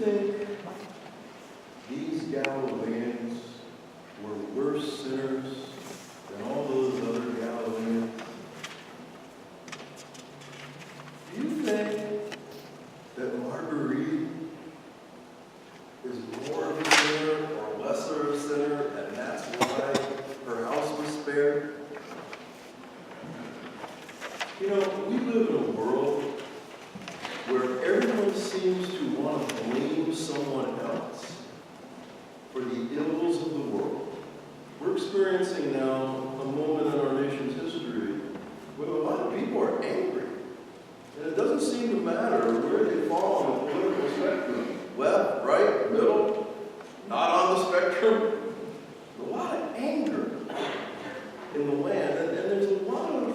think these Galileans were worse sinners than all those other Galileans? Do you think that Marguerite is more of a sinner or lesser of a sinner, and that's why her house was spared? You know, we live in a world where everyone seems to want to blame someone else for the ills of the world. We're experiencing now a moment in our nation's history where a lot of people are angry. And it doesn't seem to matter where they fall on the political spectrum. Left, right, middle, not on the spectrum. A lot of anger in the land. And there's a lot of,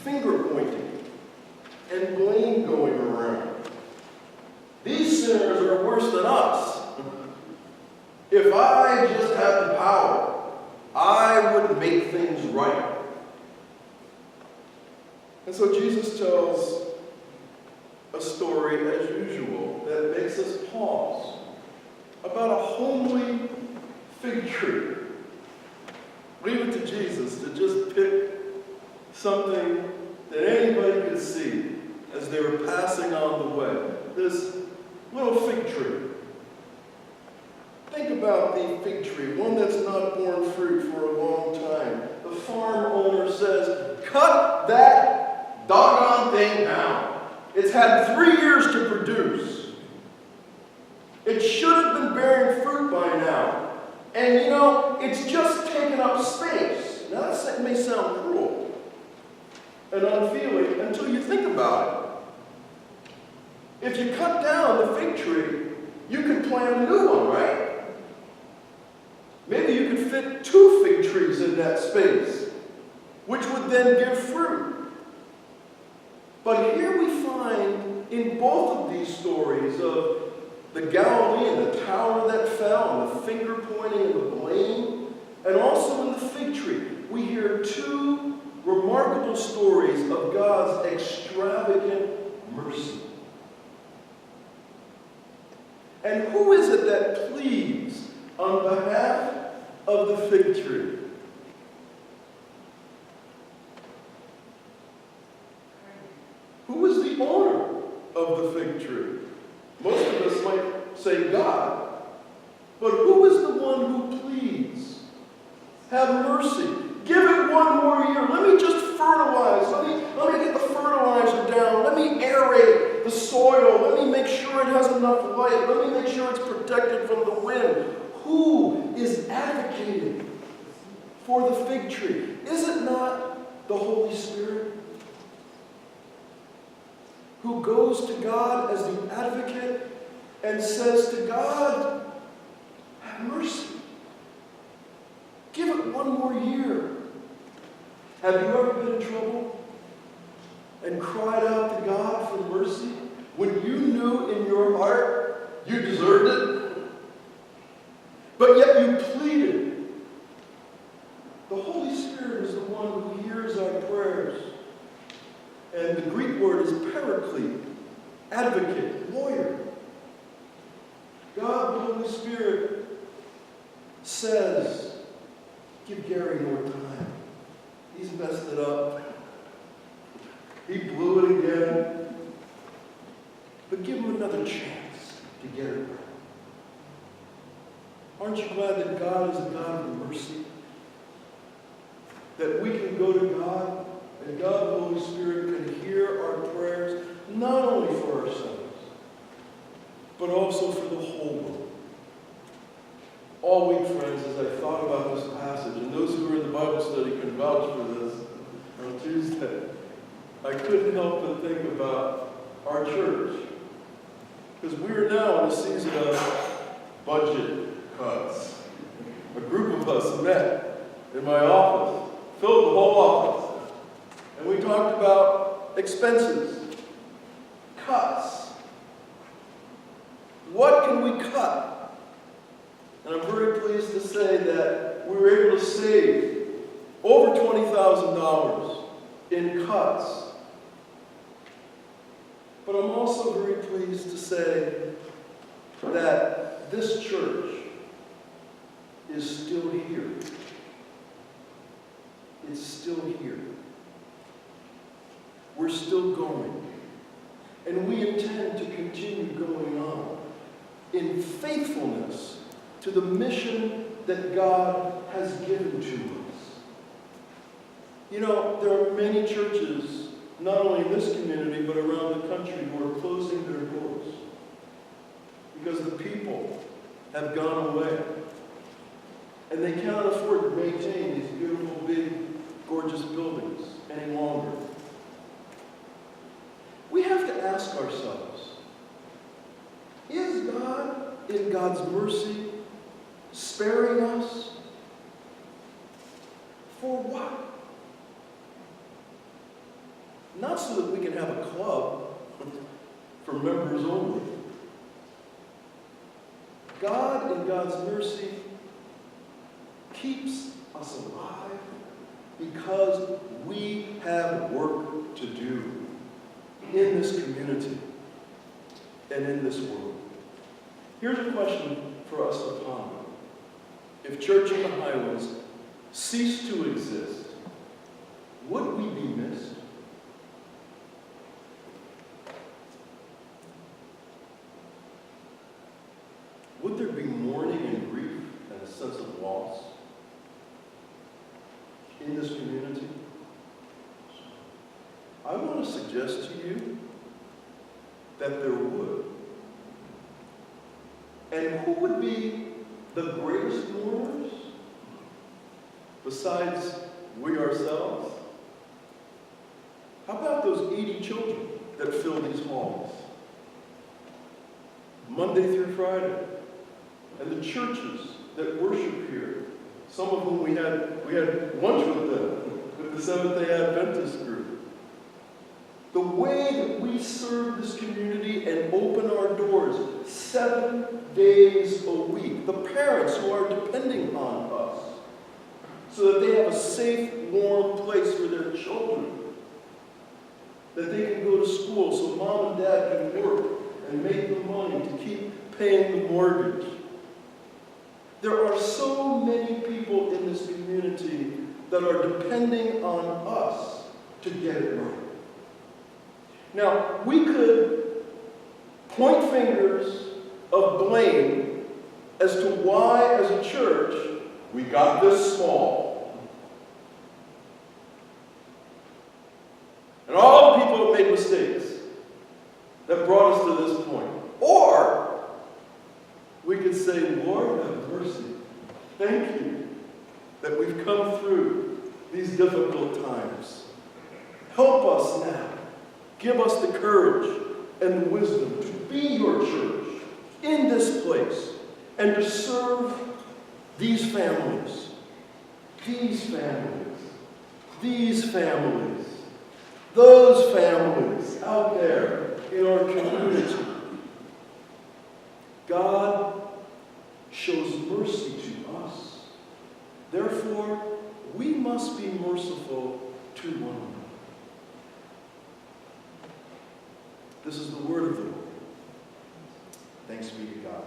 finger pointing and blame going around. These sinners are worse than us. If I just had the power, I would make things right. And so Jesus tells a story, as usual, that makes us pause about a homely fig tree. Leave it to Jesus to just pick something that anybody could see as they were passing on the way. This little fig tree. Think about the fig tree, one that's not borne fruit for a long time. The farm owner says, cut that doggone thing down. It's had 3 years to produce. It should have been bearing fruit by now. And it's just taken up space. Now that may sound cruel and unfeeling until you think about it. If you cut down the fig tree, you can plant a new one, right? Maybe you could fit 2 fig trees in that space, which would then give fruit. But here we find in both of these stories of the Galilee and the tower that fell, and the finger pointing and the blame, and also in the fig tree, we hear 2 remarkable stories of God's extravagant mercy. And who is it that pleads on behalf of the fig tree? Who is the owner of the fig tree? Most of us might say God. But who is the one who pleads? Have mercy. Give it 1 more year. Let me just fertilize. Let me get the fertilizer down. Let me aerate the soil. Let me make sure it has enough light. Let me make sure it's protected from the wind. Who is advocating for the fig tree? Is it not the Holy Spirit, who goes to God as the advocate and says to God, have mercy. Give it 1 more year. Have you ever been in trouble and cried out to God for mercy when you knew in your heart you deserved it? But yet you pleaded. The Holy Spirit is the one who hears our prayers. And the Greek word is paraclete, advocate, lawyer. God, the Holy Spirit, says, give Gary more time. He's messed it up. He blew it again. But give him another chance to get it right. Aren't you glad that God is a God of mercy? That we can go to God, and God, the Holy Spirit, can hear our prayers, not only for ourselves, but also for the whole world. All week, friends, as I thought about this passage, and those who were in the Bible study can vouch for this on Tuesday, I couldn't help but think about our church. Because we are now in a season of budget cuts. A group of us met in my office, filled the whole office, and we talked about expenses, cuts. What can we cut? And I'm very pleased to say that we were able to save over $20,000 in cuts But I'm also very pleased to say that this church is still here. It's still here. We're still going. And we intend to continue going on in faithfulness to the mission that God has given to us. You know, there are many churches, not only in this community, but around the country, who are closing their doors because the people have gone away. And they cannot afford to maintain these beautiful, big, gorgeous buildings any longer. We have to ask ourselves, is God, in God's mercy, sparing us? For what? Not so that we can have a club for members only. God, in God's mercy, keeps us alive because we have work to do in this community and in this world. Here's a question for us to ponder. If Church in the Highlands ceased to exist, would we be missed? Would there be mourning and grief and a sense of loss in this community? I want to suggest to you that there would. And who would be the greatest mourners besides we ourselves? How about those 80 children that fill these halls Monday through Friday? And the churches that worship here, some of whom we had lunch with them, with the Seventh-day Adventist group. The way that we serve this community and open our doors 7 days a week. The parents who are depending on us so that they have a safe, warm place for their children. That they can go to school so mom and dad can work and make the money to keep paying the mortgage. There are so many people in this community that are depending on us to get it right. Now, we could point fingers of blame as to why, as a church, we got this small. And all the people that made mistakes that brought us to this point. Or we could say, Lord, have mercy. Thank you that we've come through these difficult times. Help us now. Give us the courage and the wisdom to be your church in this place and to serve these families, these families, these families, those families out there in our community. God shows mercy to us. Therefore, we must be merciful to one another. This is the word of the Lord. Thanks be to God.